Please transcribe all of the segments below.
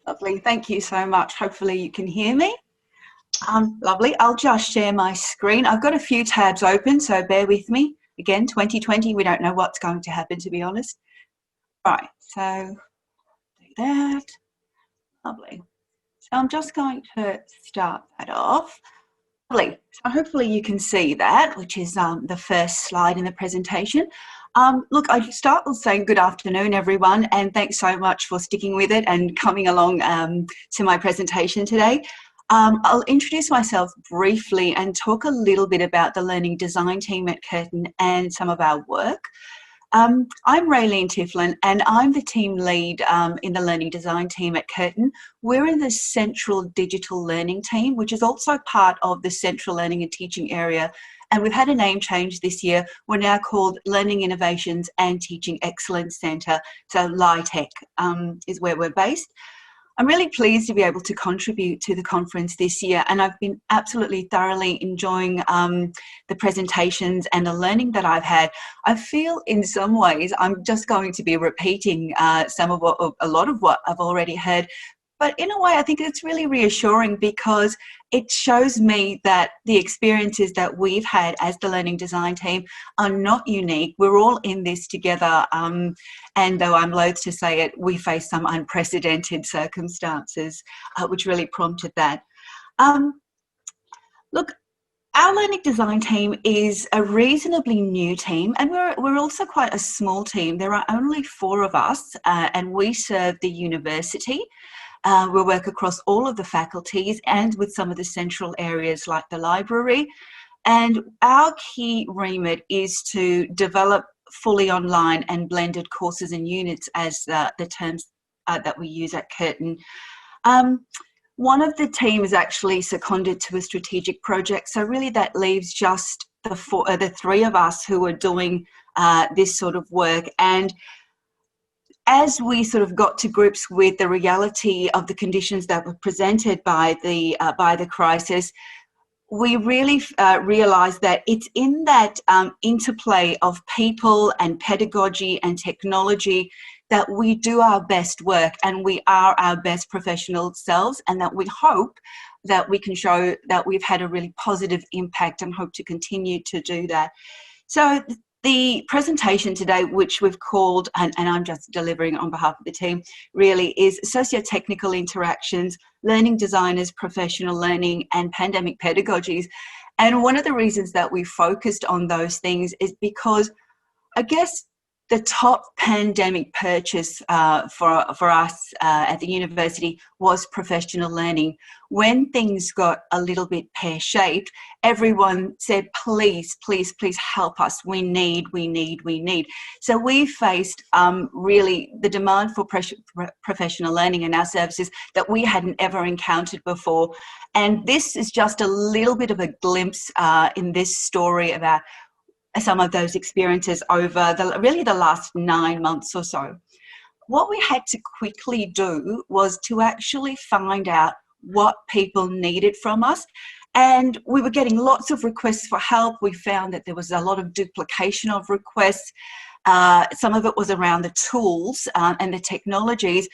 Lovely, thank you so much. Hopefully you can hear me. Lovely, I'll just share my screen. I've got a few tabs open, so bear with me. Again, 2020, we don't know what's going to happen, to be honest. Right, so do that. Lovely. So I'm just going to start that off. Lovely. So hopefully you can see that, which is the first slide in the presentation. Look, I start with saying good afternoon, everyone, and thanks so much for sticking with it and coming along to my presentation today. I'll introduce myself briefly and talk a little bit about the learning design team at Curtin and some of our work. I'm Raelene Tifflin, and I'm the team lead in the learning design team at Curtin. We're in the central digital learning team, which is also part of the central learning and teaching area. And we've had a name change this year. We're now called Learning Innovations and Teaching Excellence Centre. So LITEC is where we're based. I'm really pleased to be able to contribute to the conference this year, and I've been absolutely thoroughly enjoying the presentations and the learning that I've had. I feel in some ways I'm just going to be repeating a lot of what I've already heard, but in a way I think it's really reassuring because it shows me that the experiences that we've had as the learning design team are not unique. We're all in this together, and though I'm loath to say it, we face some unprecedented circumstances which really prompted that. Look, our learning design team is a reasonably new team, and we're also quite a small team. There are only 4 of us, and we serve the university. We work across all of the faculties and with some of the central areas like the library. And our key remit is to develop fully online and blended courses and units as the terms that we use at Curtin. One of the team is actually seconded to a strategic project. So really that leaves just the 3 of us who are doing this sort of work. And as we sort of got to grips with the reality of the conditions that were presented by the crisis, we really realised that it's in that interplay of people and pedagogy and technology that we do our best work and we are our best professional selves, and that we hope that we can show that we've had a really positive impact and hope to continue to do that. So the presentation today, which we've called, and I'm just delivering on behalf of the team, really is socio-technical interactions, learning designers, professional learning, and pandemic pedagogies. And one of the reasons that we focused on those things is because I guess the top pandemic purchase for us at the university was professional learning. When things got a little bit pear-shaped, everyone said, please, please, please help us. We need. So we faced really the demand for professional learning in our services that we hadn't ever encountered before. And this is just a little bit of a glimpse in this story about some of those experiences over really the last 9 months or so. What we had to quickly do was to actually find out what people needed from us. And we were getting lots of requests for help. We found that there was a lot of duplication of requests. Some of it was around the tools and the technologies.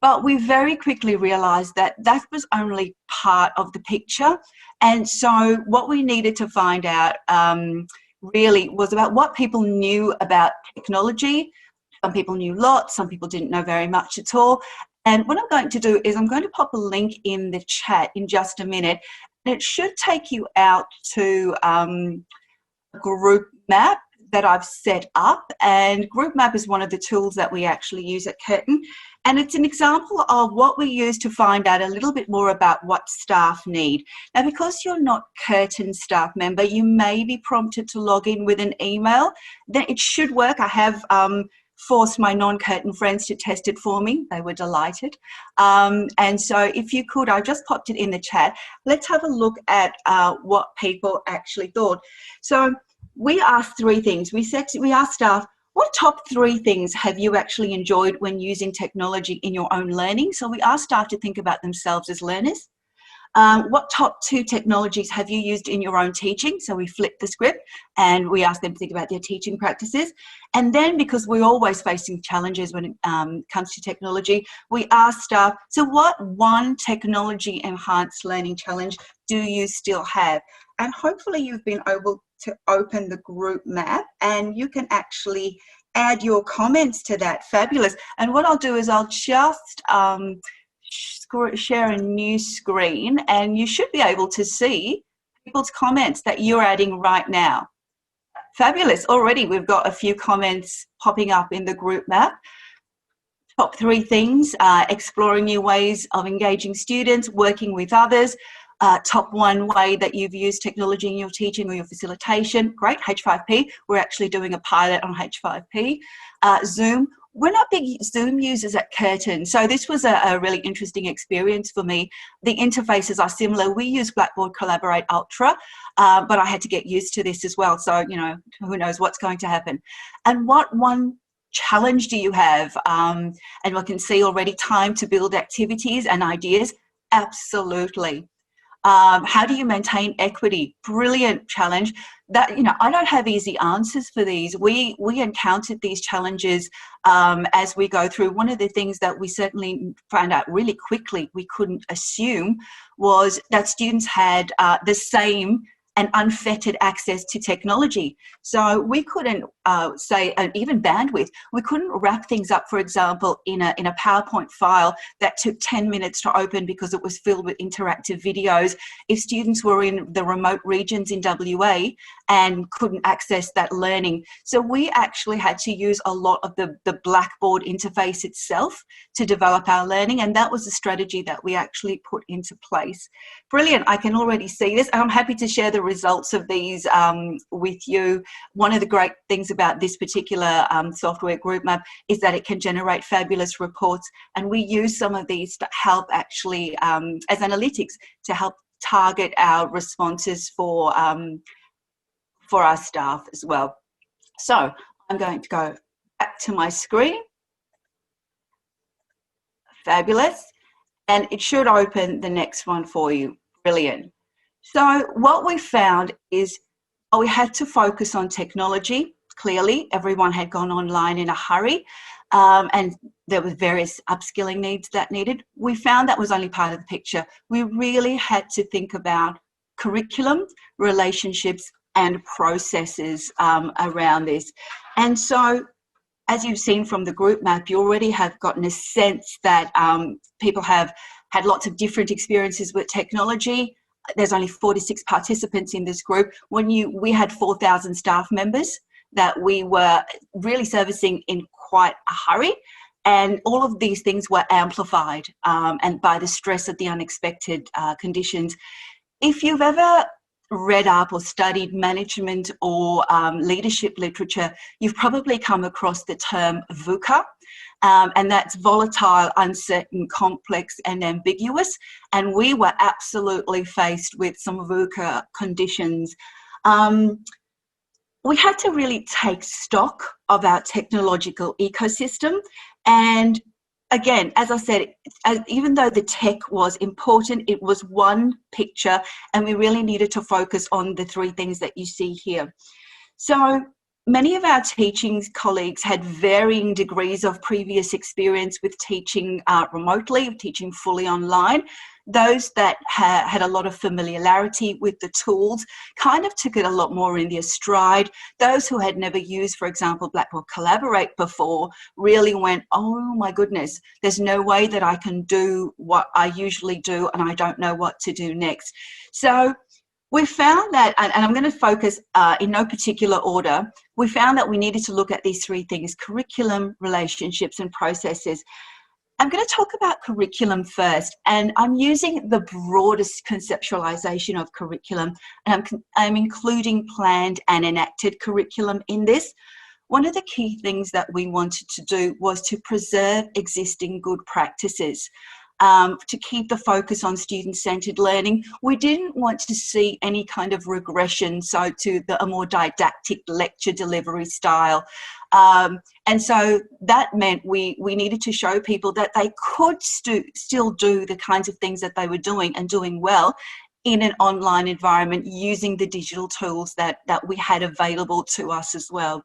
But we very quickly realised that that was only part of the picture. And so what we needed to find out really was about what people knew about technology. Some people knew lots, some people didn't know very much at all. And what I'm going to do is I'm going to pop a link in the chat in just a minute, and it should take you out to a group map that I've set up. And group map is one of the tools that we actually use at Curtin. And it's an example of what we use to find out a little bit more about what staff need. Now, because you're not Curtin staff member, you may be prompted to log in with an email. Then it should work. I have forced my non-Curtin friends to test it for me. They were delighted. And so if you could, I just popped it in the chat. Let's have a look at what people actually thought. So we asked 3 things. We asked staff, what top 3 things have you actually enjoyed when using technology in your own learning? So we asked staff to think about themselves as learners. What top 2 technologies have you used in your own teaching? So we flip the script and we ask them to think about their teaching practices. And then, because we're always facing challenges when it comes to technology, we ask staff, so what one technology enhanced learning challenge do you still have? And hopefully you've been able to open the group map and you can actually add your comments to that. Fabulous. And what I'll do is I'll just share a new screen and you should be able to see people's comments that you're adding right now. Fabulous. Already we've got a few comments popping up in the group map. Top 3 things: exploring new ways of engaging students, working with others. Top 1 way that you've used technology in your teaching or your facilitation. Great. H5P. We're actually doing a pilot on H5P. Zoom. We're not big Zoom users at Curtin, so this was a really interesting experience for me. The interfaces are similar. We use Blackboard Collaborate Ultra, but I had to get used to this as well, so, you know, who knows what's going to happen. And what one challenge do you have? And I can see already time to build activities and ideas. Absolutely. How do you maintain equity? Brilliant challenge. That, you know, I don't have easy answers for these. We encountered these challenges as we go through. One of the things that we certainly found out really quickly we couldn't assume was that students had the same and unfettered access to technology. So we couldn't say, and even bandwidth, we couldn't wrap things up, for example, in a PowerPoint file that took 10 minutes to open because it was filled with interactive videos. If students were in the remote regions in WA and couldn't access that learning. So we actually had to use a lot of the Blackboard interface itself to develop our learning, and that was a strategy that we actually put into place. Brilliant. I can already see this. I'm happy to share the results of these with you. One of the great things about this particular software group map is that it can generate fabulous reports, and we use some of these to help actually as analytics to help target our responses for our staff as well. So I'm going to go back to my screen. Fabulous. And it should open the next one for you. Brilliant. So what we found is we had to focus on technology. Clearly, everyone had gone online in a hurry, and there were various upskilling needs that needed. We found that was only part of the picture. We really had to think about curriculum, relationships, and processes around this. And so, as you've seen from the group map, you already have gotten a sense that people have had lots of different experiences with technology. There's only 46 participants in this group. We had 4,000 staff members that we were really servicing in quite a hurry. And all of these things were amplified and by the stress of the unexpected conditions. If you've ever read up or studied management or leadership literature, you've probably come across the term VUCA, and that's volatile, uncertain, complex, and ambiguous. And we were absolutely faced with some VUCA conditions. We had to really take stock of our technological ecosystem. And again, as I said, even though the tech was important, it was one picture, and we really needed to focus on the 3 things that you see here. So many of our teaching colleagues had varying degrees of previous experience with teaching remotely, teaching fully online. Those that had a lot of familiarity with the tools kind of took it a lot more in their stride. Those who had never used, for example, Blackboard Collaborate before really went, oh my goodness, there's no way that I can do what I usually do, and I don't know what to do next. So we found that, and I'm going to focus in no particular order, we found that we needed to look at these 3 things: curriculum, relationships, and processes. I'm going to talk about curriculum first, and I'm using the broadest conceptualization of curriculum, and I'm including planned and enacted curriculum in this. One of the key things that we wanted to do was to preserve existing good practices. To keep the focus on student-centered learning. We didn't want to see any kind of regression, so to a more didactic lecture delivery style. And so that meant we needed to show people that they could still do the kinds of things that they were doing and doing well in an online environment using the digital tools that we had available to us as well.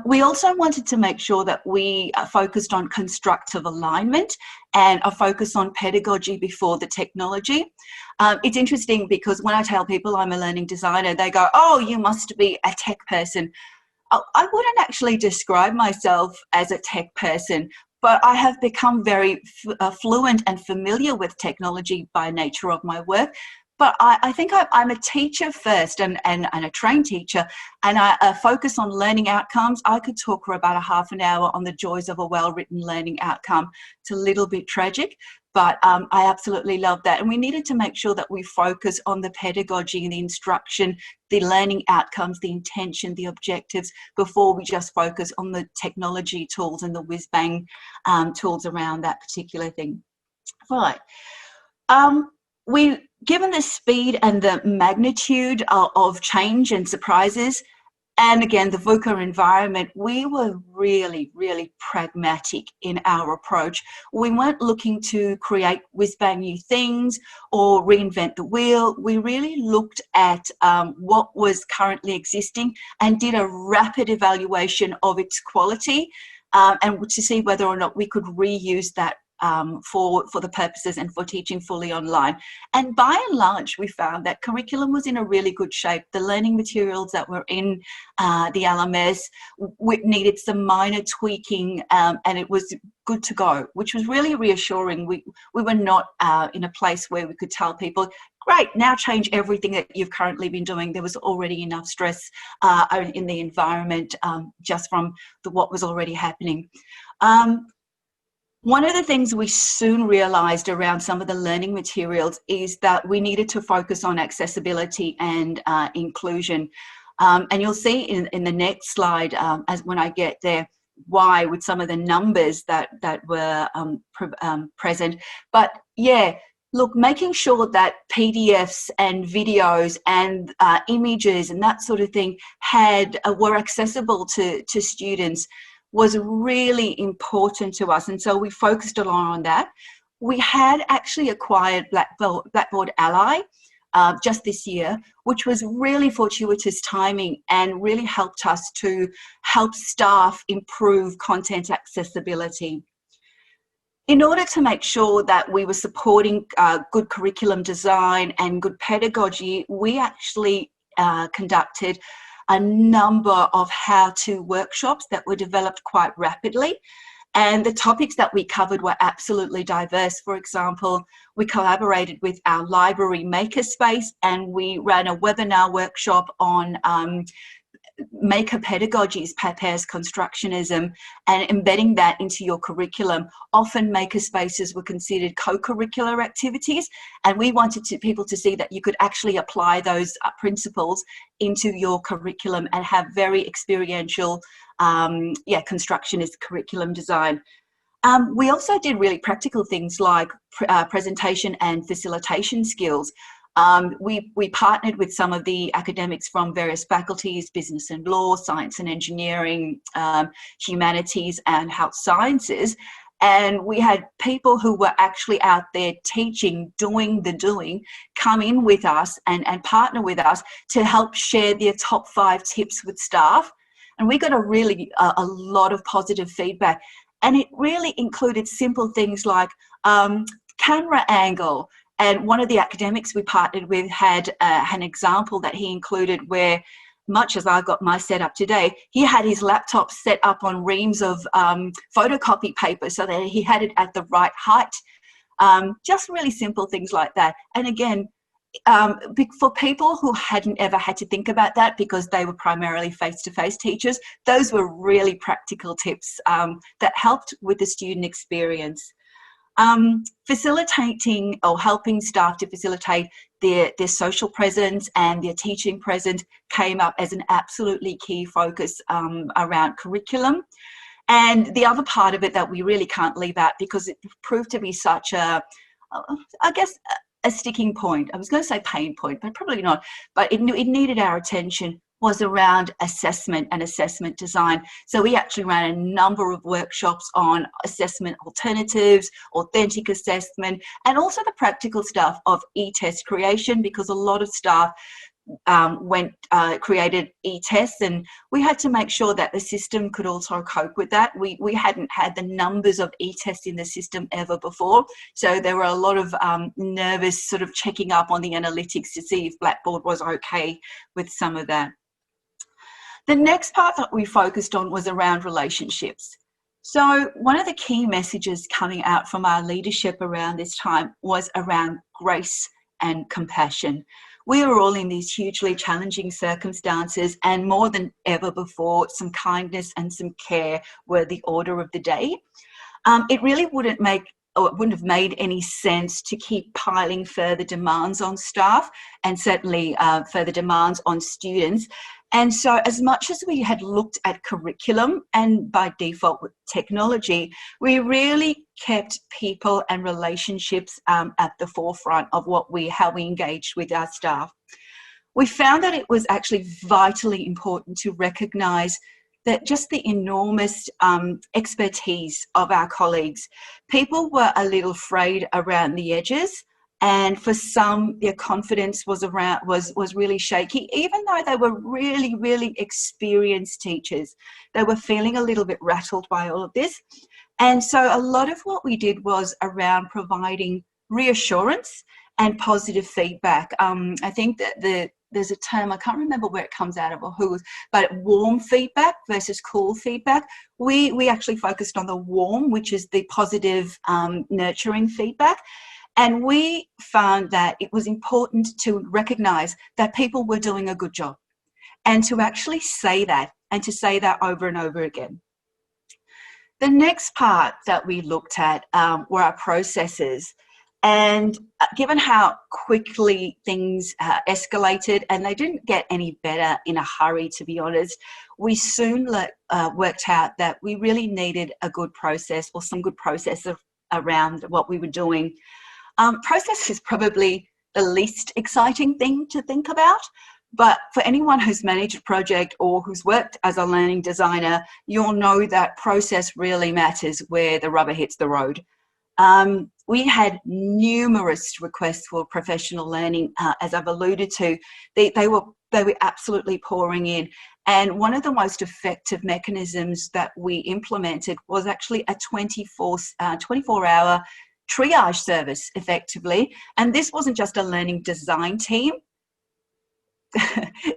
We also wanted to make sure that we focused on constructive alignment and a focus on pedagogy before the technology. It's interesting because when I tell people I'm a learning designer, they go, oh, you must be a tech person. I wouldn't actually describe myself as a tech person, but I have become very fluent and familiar with technology by nature of my work. But I think I'm a teacher first and a trained teacher, and I focus on learning outcomes. I could talk for about a half an hour on the joys of a well-written learning outcome. It's a little bit tragic, but I absolutely love that. And we needed to make sure that we focus on the pedagogy and the instruction, the learning outcomes, the intention, the objectives, before we just focus on the technology tools and the whiz-bang tools around that particular thing. Right. Given the speed and the magnitude of change and surprises, and again, the VUCA environment, we were really, really pragmatic in our approach. We weren't looking to create whiz-bang new things or reinvent the wheel. We really looked at what was currently existing and did a rapid evaluation of its quality and to see whether or not we could reuse that for the purposes and for teaching fully online. And by and large, we found that curriculum was in a really good shape. The learning materials that were in the LMS needed some minor tweaking and it was good to go, which was really reassuring. We were not in a place where we could tell people, great, now change everything that you've currently been doing. There was already enough stress in the environment just from what was already happening. One of the things we soon realised around some of the learning materials is that we needed to focus on accessibility and inclusion. And you'll see in the next slide, as when I get there, why with some of the numbers that were present. But yeah, look, making sure that PDFs and videos and images and that sort of thing were accessible to students was really important to us, and so we focused a lot on that. We had actually acquired Blackboard Ally just this year, which was really fortuitous timing and really helped us to help staff improve content accessibility. In order to make sure that we were supporting good curriculum design and good pedagogy, we actually conducted a number of how-to workshops that were developed quite rapidly. And the topics that we covered were absolutely diverse. For example, we collaborated with our library makerspace and we ran a webinar workshop on maker pedagogies, pairs constructionism, and embedding that into your curriculum. Often maker spaces were considered co-curricular activities, and we wanted people to see that you could actually apply those principles into your curriculum and have very experiential, constructionist curriculum design. We also did really practical things like presentation and facilitation skills. We partnered with some of the academics from various faculties, business and law, science and engineering, humanities and health sciences. And we had people who were actually out there teaching, doing the doing, come in with us and partner with us to help share their top 5 tips with staff. And we got a lot of positive feedback. And it really included simple things like camera angle. And one of the academics we partnered with had an example that he included where, much as I've got my setup today, he had his laptop set up on reams of photocopy paper so that he had it at the right height. Just really simple things like that. And again, for people who hadn't ever had to think about that because they were primarily face-to-face teachers, those were really practical tips that helped with the student experience. Facilitating or helping staff to facilitate their social presence and their teaching presence came up as an absolutely key focus around curriculum. And the other part of it that we really can't leave out because it proved to be such a sticking point. I was going to say pain point, but probably not. But it needed our attention, was around assessment and assessment design. So we actually ran a number of workshops on assessment alternatives, authentic assessment, and also the practical stuff of e-test creation, because a lot of staff created e-tests, and we had to make sure that the system could also cope with that. We hadn't had the numbers of e-tests in the system ever before, so there were a lot of nervous sort of checking up on the analytics to see if Blackboard was okay with some of that. The next part that we focused on was around relationships. So one of the key messages coming out from our leadership around this time was around grace and compassion. We were all in these hugely challenging circumstances, and more than ever before, some kindness and some care were the order of the day. It really wouldn't have made any sense to keep piling further demands on staff, and certainly further demands on students. And so as much as we had looked at curriculum and by default with technology, we really kept people and relationships at the forefront of how we engaged with our staff. We found that it was actually vitally important to recognise that just the enormous expertise of our colleagues. People were a little afraid around the edges, and for some, their confidence was really shaky, even though they were really, really experienced teachers. They were feeling a little bit rattled by all of this. And so a lot of what we did was around providing reassurance and positive feedback. I think that there's a term, I can't remember where it comes out of or who, but warm feedback versus cool feedback. We actually focused on the warm, which is the positive, nurturing feedback. And we found that it was important to recognise that people were doing a good job, and to actually say that, and to say that over and over again. The next part that we looked at were our processes. And given how quickly things escalated, and they didn't get any better in a hurry, to be honest, we soon worked out that we really needed a good process, or some good process around what we were doing. Process is probably the least exciting thing to think about, but for anyone who's managed a project or who's worked as a learning designer, you'll know that process really matters where the rubber hits the road. We had numerous requests for professional learning, as I've alluded to. They were absolutely pouring in. And one of the most effective mechanisms that we implemented was actually a 24-hour triage service, effectively. And this wasn't just a learning design team.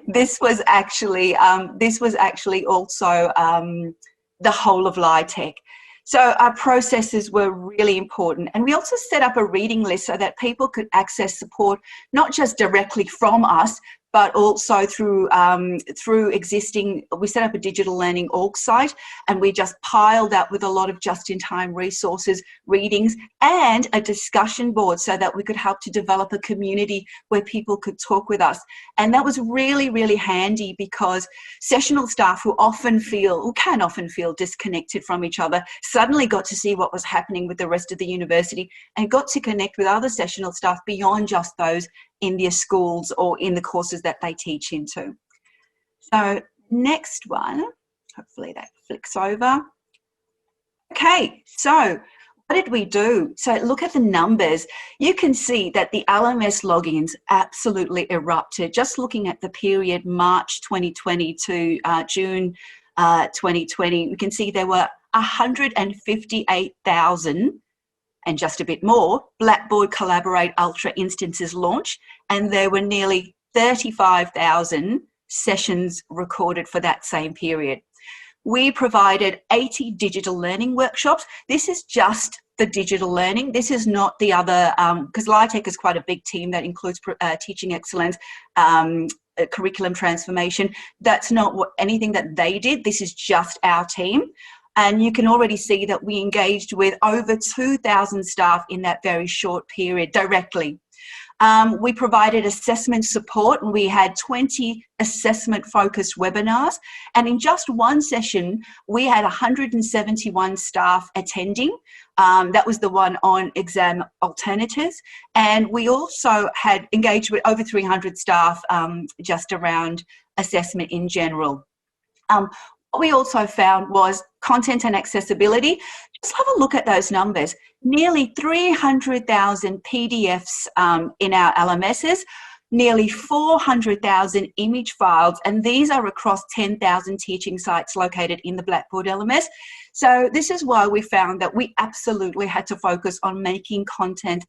This was actually also the whole of LITech. So our processes were really important. And we also set up a reading list so that people could access support, not just directly from us, but also through existing, we set up a digital learning org site, and we just piled that with a lot of just-in-time resources, readings, and a discussion board so that we could help to develop a community where people could talk with us. And that was really, really handy, because sessional staff who can often feel disconnected from each other suddenly got to see what was happening with the rest of the university, and got to connect with other sessional staff beyond just those in their schools or in the courses that they teach into. So next one, hopefully that flicks over. Okay, so what did we do? So look at the numbers. You can see that the LMS logins absolutely erupted. Just looking at the period March 2020 to June 2020, we can see there were 158,000 and just a bit more Blackboard Collaborate Ultra instances launched, and there were nearly 35,000 sessions recorded for that same period. We provided 80 digital learning workshops. This is just the digital learning. This is not the other, because LITech is quite a big team that includes teaching excellence, curriculum transformation. That's not anything that they did. This is just our team. And you can already see that we engaged with over 2,000 staff in that very short period directly. We provided assessment support, and we had 20 assessment-focused webinars. And in just one session, we had 171 staff attending. That was the one on exam alternatives. And we also had engaged with over 300 staff just around assessment in general. What we also found was content and accessibility. Just have a look at those numbers. Nearly 300,000 PDFs in our LMSs, nearly 400,000 image files, and these are across 10,000 teaching sites located in the Blackboard LMS. So this is why we found that we absolutely had to focus on making content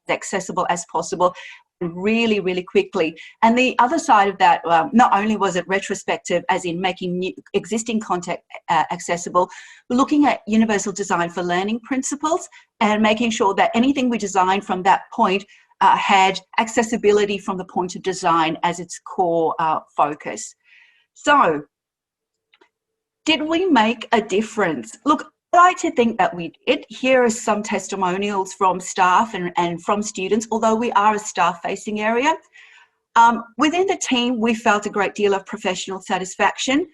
accessible as possible, really, really quickly. And the other side of that, not only was it retrospective, as in making new, existing content accessible, we're looking at universal design for learning principles and making sure that anything we design from that point had accessibility from the point of design as its core focus. So, did we make a difference? Look, I like to think that we did. Here are some testimonials from staff and from students, although we are a staff-facing area. Within the team, we felt a great deal of professional satisfaction.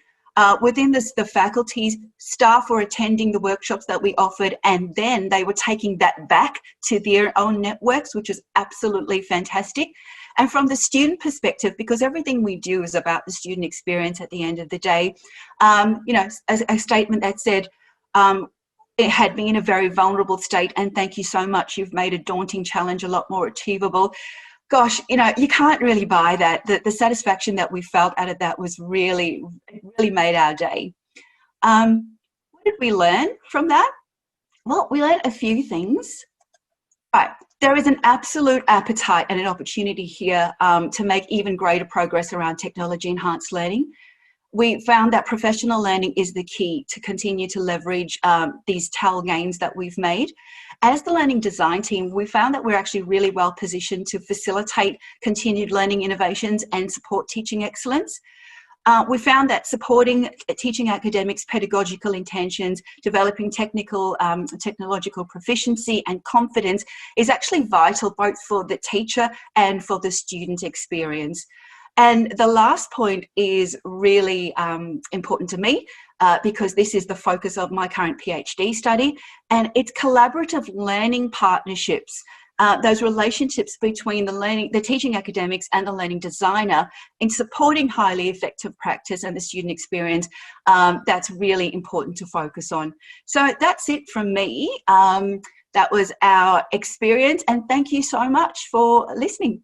Within the faculties, staff were attending the workshops that we offered, and then they were taking that back to their own networks, which is absolutely fantastic. And from the student perspective, because everything we do is about the student experience at the end of the day, you know, a statement that said, it had been a very vulnerable state, and thank you so much. You've made a daunting challenge a lot more achievable. Gosh, you know, you can't really buy that. The satisfaction that we felt out of that was really made our day. What did we learn from that? Well, we learned a few things. Right, there is an absolute appetite and an opportunity here to make even greater progress around technology-enhanced learning. We found that professional learning is the key to continue to leverage these TAL gains that we've made. As the learning design team, we found that we're actually really well positioned to facilitate continued learning innovations and support teaching excellence. We found that supporting teaching academics' pedagogical intentions, developing technological proficiency and confidence is actually vital both for the teacher and for the student experience. And the last point is really important to me because this is the focus of my current PhD study, and it's collaborative learning partnerships. Those relationships between the teaching academics and the learning designer in supporting highly effective practice and the student experience, that's really important to focus on. So that's it from me. That was our experience, and thank you so much for listening.